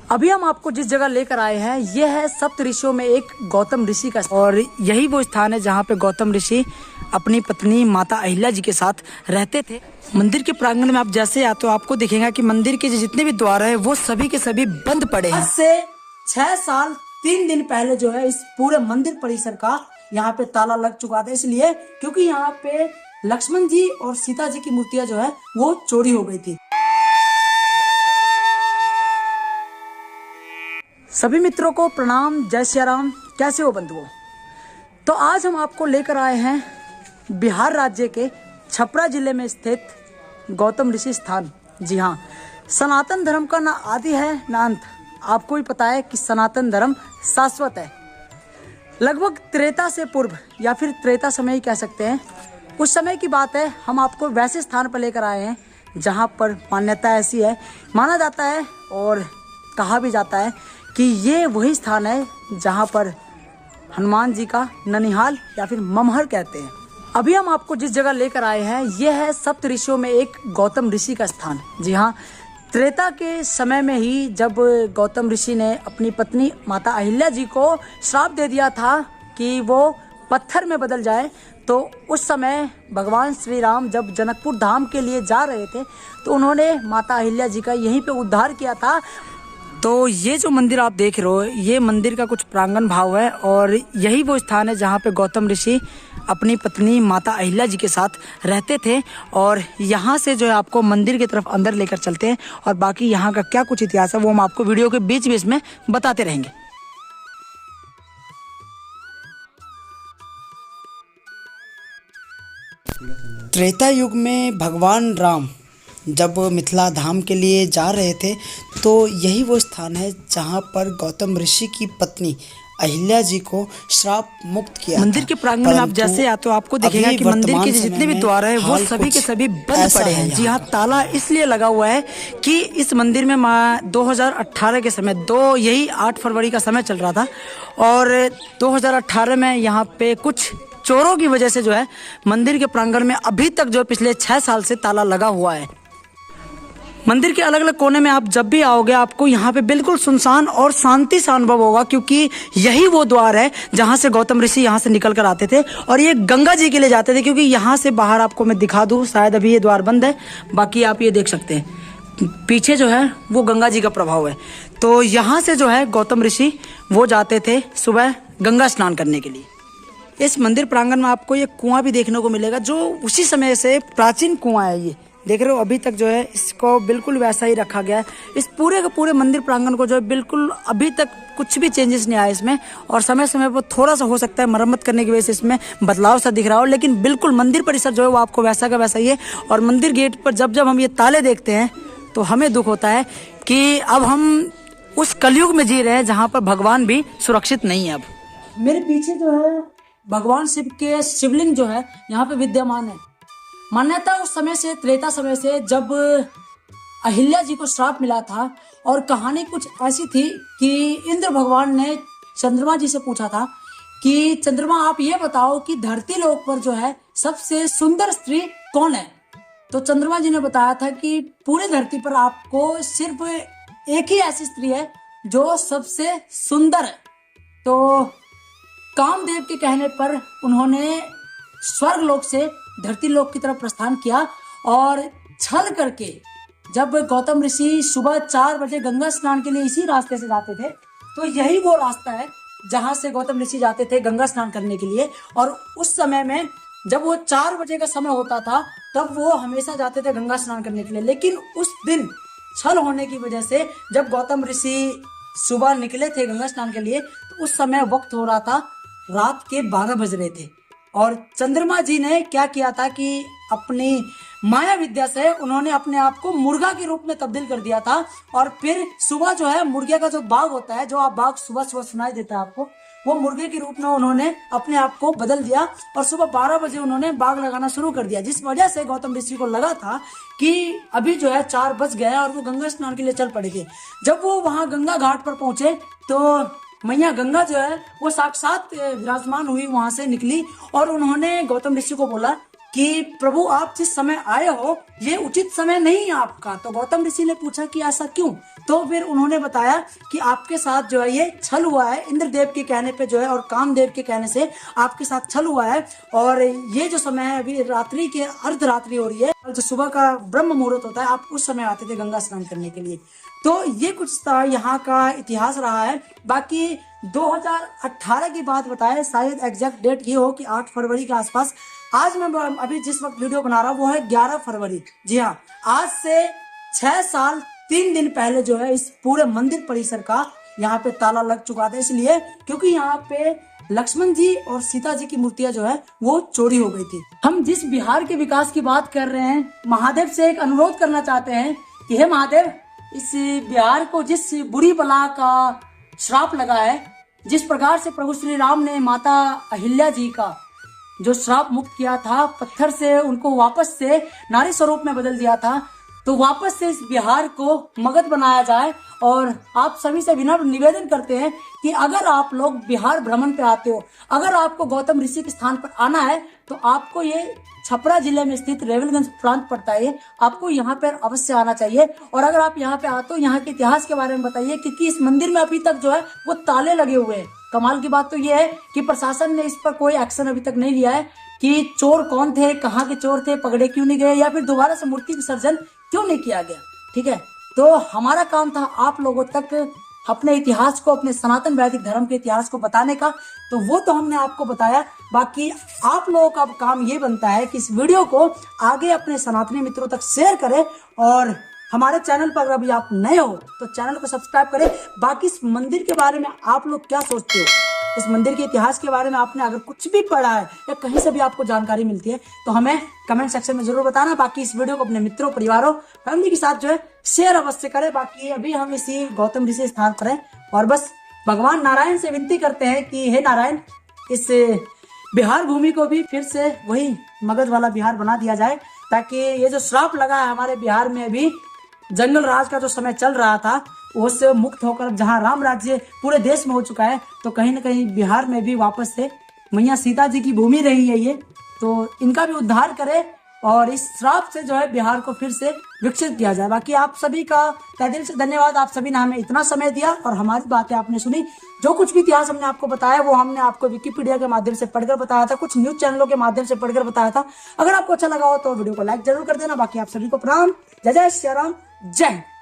अभी हम आपको जिस जगह लेकर आए हैं यह है सप्त ऋषियों में एक गौतम ऋषि का, और यही वो स्थान है जहाँ पे गौतम ऋषि अपनी पत्नी माता अहिल्या जी के साथ रहते थे। मंदिर के प्रांगण में आप जैसे आते तो आपको दिखेगा कि मंदिर के जितने भी द्वार है वो सभी के सभी बंद पड़े हैं। आज से 6 साल 3 दिन पहले जो है इस पूरे मंदिर परिसर का यहाँ पे ताला लग चुका था, इसलिए क्योंकि यहाँ पे लक्ष्मण जी और सीता जी की मूर्तियां जो है वो चोरी हो गई थी। सभी मित्रों को प्रणाम, जय श्री राम। कैसे हो बंधुओं? तो आज हम आपको लेकर आए हैं बिहार राज्य के छपरा जिले में स्थित गौतम ऋषि स्थान। जी हाँ, सनातन धर्म का ना आदि है ना अंत। आपको भी पता है कि सनातन धर्म शाश्वत है। लगभग त्रेता से पूर्व या फिर त्रेता समय ही कह सकते हैं, उस समय की बात है। हम आपको वैसे स्थान पर लेकर आए हैं जहाँ पर मान्यता ऐसी है, माना जाता है और कहा भी जाता है कि ये वही स्थान है जहाँ पर हनुमान जी का ननिहाल या फिर ममहर कहते हैं। अभी हम आपको जिस जगह लेकर आए हैं यह है सप्त ऋषियों में एक गौतम ऋषि का स्थान। जी हाँ, त्रेता के समय में ही जब गौतम ऋषि ने अपनी पत्नी माता अहिल्या जी को श्राप दे दिया था कि वो पत्थर में बदल जाए, तो उस समय भगवान श्री राम जब जनकपुर धाम के लिए जा रहे थे तो उन्होंने माता अहिल्या जी का यहीं पे उद्धार किया था। तो ये जो मंदिर आप देख रहे हो, ये मंदिर का कुछ प्रांगण भाव है और यही वो स्थान है जहाँ पे गौतम ऋषि अपनी पत्नी माता अहिल्या जी के साथ रहते थे। और यहाँ से जो है आपको मंदिर की तरफ अंदर लेकर चलते हैं और बाकी यहाँ का क्या कुछ इतिहास है वो हम आपको वीडियो के बीच बीच में बताते रहेंगे। त्रेता युग में भगवान राम जब मिथिला धाम के लिए जा रहे थे तो यही वो स्थान है जहाँ पर गौतम ऋषि की पत्नी अहिल्या जी को श्राप मुक्त किया। मंदिर के प्रांगण में आप जैसे आते हो आपको दिखेगा कि मंदिर के जितने भी द्वार है वो सभी के सभी बंद पड़े हैं। जी हाँ, ताला इसलिए लगा हुआ है कि इस मंदिर में 2018 के समय यही 8 फरवरी का समय चल रहा था और 2018 में यहाँ पे कुछ चोरों की वजह से जो है मंदिर के प्रांगण में अभी तक जो पिछले 6 साल से ताला लगा हुआ है। मंदिर के अलग अलग कोने में आप जब भी आओगे आपको यहाँ पे बिल्कुल सुनसान और शांति सा अनुभव होगा, क्योंकि यही वो द्वार है जहाँ से गौतम ऋषि यहाँ से निकल कर आते थे और ये गंगा जी के लिए जाते थे। क्योंकि यहाँ से बाहर आपको मैं दिखा दूँ, शायद अभी ये द्वार बंद है, बाकी आप ये देख सकते हैं पीछे जो है वो गंगा जी का प्रभाव है। तो यहाँ से जो है गौतम ऋषि वो जाते थे सुबह गंगा स्नान करने के लिए। इस मंदिर प्रांगण में आपको ये कुआं भी देखने को मिलेगा जो उसी समय से प्राचीन कुआं है। ये देख रहे हो, अभी तक जो है इसको बिल्कुल वैसा ही रखा गया है। इस पूरे के पूरे मंदिर प्रांगण को जो है बिल्कुल अभी तक कुछ भी चेंजेस नहीं आया इसमें, और समय समय पर थोड़ा सा हो सकता है मरम्मत करने की वजह से इसमें बदलाव सा दिख रहा हो, लेकिन बिल्कुल मंदिर परिसर जो है वो आपको वैसा का वैसा ही है। और मंदिर गेट पर जब जब हम ये ताले देखते हैं तो हमें दुख होता है कि अब हम उस कलयुग में जी रहे हैं जहाँ पर भगवान भी सुरक्षित नहीं है। अब मेरे पीछे जो है भगवान शिव के शिवलिंग जो है यहाँ पे विद्यमान है। मान्यता उस समय से, त्रेता समय से, जब अहिल्या जी को श्राप मिला था और कहानी कुछ ऐसी थी कि इंद्र भगवान ने चंद्रमा जी से पूछा था कि चंद्रमा आप ये बताओ कि धरती लोक पर जो है सबसे सुंदर स्त्री कौन है। तो चंद्रमा जी ने बताया था कि पूरी धरती पर आपको सिर्फ एक ही ऐसी स्त्री है जो सबसे सुंदर है। तो कामदेव के कहने पर उन्होंने स्वर्ग लोक से धरती लोक की तरफ प्रस्थान किया और छल करके जब गौतम ऋषि सुबह 4 बजे गंगा स्नान के लिए इसी रास्ते से जाते थे, तो यही वो रास्ता है जहां से गौतम ऋषि जाते थे गंगा स्नान करने के लिए। और उस समय में जब वो 4 बजे का समय होता था तब वो हमेशा जाते थे गंगा स्नान करने के लिए। लेकिन उस दिन छल होने की वजह से जब गौतम ऋषि सुबह निकले थे गंगा स्नान के लिए तो उस समय वक्त हो रहा था रात के 12 बज रहे थे। और चंद्रमा जी ने क्या किया था कि अपनी माया विद्या से उन्होंने अपने आप को मुर्गा के रूप में तब्दील कर दिया था। और फिर सुबह जो है मुर्गे का जो बाघ होता है, जो आप बाघ सुबह सुबह सुनाई देता है आपको, वो मुर्गे के रूप में उन्होंने अपने आप को बदल दिया और सुबह 12 बजे उन्होंने बाघ लगाना शुरू कर दिया। जिस वजह से गौतम ऋषि को लगा था कि अभी जो है 4 बज गए और वो गंगा स्नान के लिए चल पड़ेंगे। जब वो वहां गंगा घाट पर पहुंचे तो मैया गंगा जो है वो साक्षात विराजमान हुई, वहां से निकली और उन्होंने गौतम ऋषि को बोला कि प्रभु आप जिस समय आए हो ये उचित समय नहीं है आपका। तो गौतम ऋषि ने पूछा कि ऐसा क्यों? तो फिर उन्होंने बताया कि आपके साथ जो है ये छल हुआ है, इंद्रदेव के कहने पे जो है और कामदेव के कहने से आपके साथ छल हुआ है। और ये जो समय है अभी रात्रि के अर्धरात्रि हो रही है, जो सुबह का ब्रह्म मुहूर्त होता है, आप उस समय आते थे गंगा स्नान करने के लिए। तो ये कुछ था यहाँ का इतिहास रहा है। बाकी 2018 की बात बताए, शायद एग्जैक्ट डेट ये हो कि 8 फरवरी के आसपास। आज मैं अभी जिस वक्त वीडियो बना रहा हूँ वो है 11 फरवरी। जी हाँ, आज से 6 साल 3 दिन पहले जो है इस पूरे मंदिर परिसर का यहाँ पे ताला लग चुका था, इसलिए क्योंकि यहाँ पे लक्ष्मण जी और सीता जी की मूर्तियां जो है वो चोरी हो गई थी। हम जिस बिहार के विकास की बात कर रहे हैं, महादेव से एक अनुरोध करना चाहते हैं कि हे महादेव, इस बिहार को जिस बुरी बला का श्राप लगा है, जिस प्रकार से प्रभु श्री राम ने माता अहिल्या जी का जो श्राप मुक्त किया था, पत्थर से उनको वापस से नारी स्वरूप में बदल दिया था, तो वापस से इस बिहार को मगध बनाया जाए। और आप सभी से विनम्र निवेदन करते हैं कि अगर आप लोग बिहार भ्रमण पे आते हो, अगर आपको गौतम ऋषि के स्थान पर आना है, तो आपको ये छपरा जिले में स्थित रेवलगंज प्रांत पड़ता है, आपको यहाँ पर अवश्य आना चाहिए। और अगर आप यहाँ पे आते हो, यहाँ के इतिहास के बारे में बताइए, क्योंकि इस मंदिर में अभी तक जो है वो ताले लगे हुए हैं। कमाल की बात तो ये है कि प्रशासन ने इस पर कोई एक्शन अभी तक नहीं लिया है कि चोर कौन थे, कहाँ के चोर थे, पकड़े क्यों नहीं गए, या फिर दोबारा से मूर्ति विसर्जन क्यों नहीं किया गया। ठीक है, तो हमारा काम था आप लोगों तक अपने इतिहास को, अपने सनातन वैदिक धर्म के इतिहास को बताने का, तो वो तो हमने आपको बताया। बाकी आप लोगों का काम ये बनता है कि इस वीडियो को आगे अपने सनातनी मित्रों तक शेयर करें, और हमारे चैनल पर अगर आप नए हो तो चैनल को सब्सक्राइब करें। बाकी इस मंदिर के बारे में आप लोग क्या सोचते हो, इस मंदिर के इतिहास के बारे में आपने अगर कुछ भी पढ़ा है या कहीं से भी आपको जानकारी मिलती है तो हमें कमेंट सेक्शन में जरूर बताना। बाकी इस वीडियो को अपने मित्रों, परिवारों, फैमिली के साथ जो है शेयर अवश्य करें। बाकी अभी हम इसी गौतम ऋषि स्थान पर हैं और बस भगवान नारायण से विनती करते हैं कि हे नारायण, इस बिहार भूमि को भी फिर से वही मगध वाला बिहार बना दिया जाए, ताकि ये जो श्राप लगा है हमारे बिहार में, अभी जंगल राज का जो समय चल रहा था उससे मुक्त होकर जहां राम राज्य पूरे देश में हो चुका है, तो कहीं ना कहीं बिहार में भी वापस से मैया सीता जी की भूमि रही है ये, तो इनका भी उद्धार करे और इस श्राप से जो है बिहार को फिर से विकसित किया जाए। बाकी आप सभी का तहे दिल से धन्यवाद, आप सभी ने हमें इतना समय दिया और हमारी बातें आपने सुनी। जो कुछ भी इतिहास हमने आपको बताया वो हमने आपको विकिपीडिया के माध्यम से पढ़कर बताया था, कुछ न्यूज चैनलों के माध्यम से पढ़कर बताया था। अगर आपको अच्छा लगा हो तो वीडियो को लाइक जरूर कर देना। बाकी आप सभी को प्रणाम, जय जय श्री राम, जय हिंद।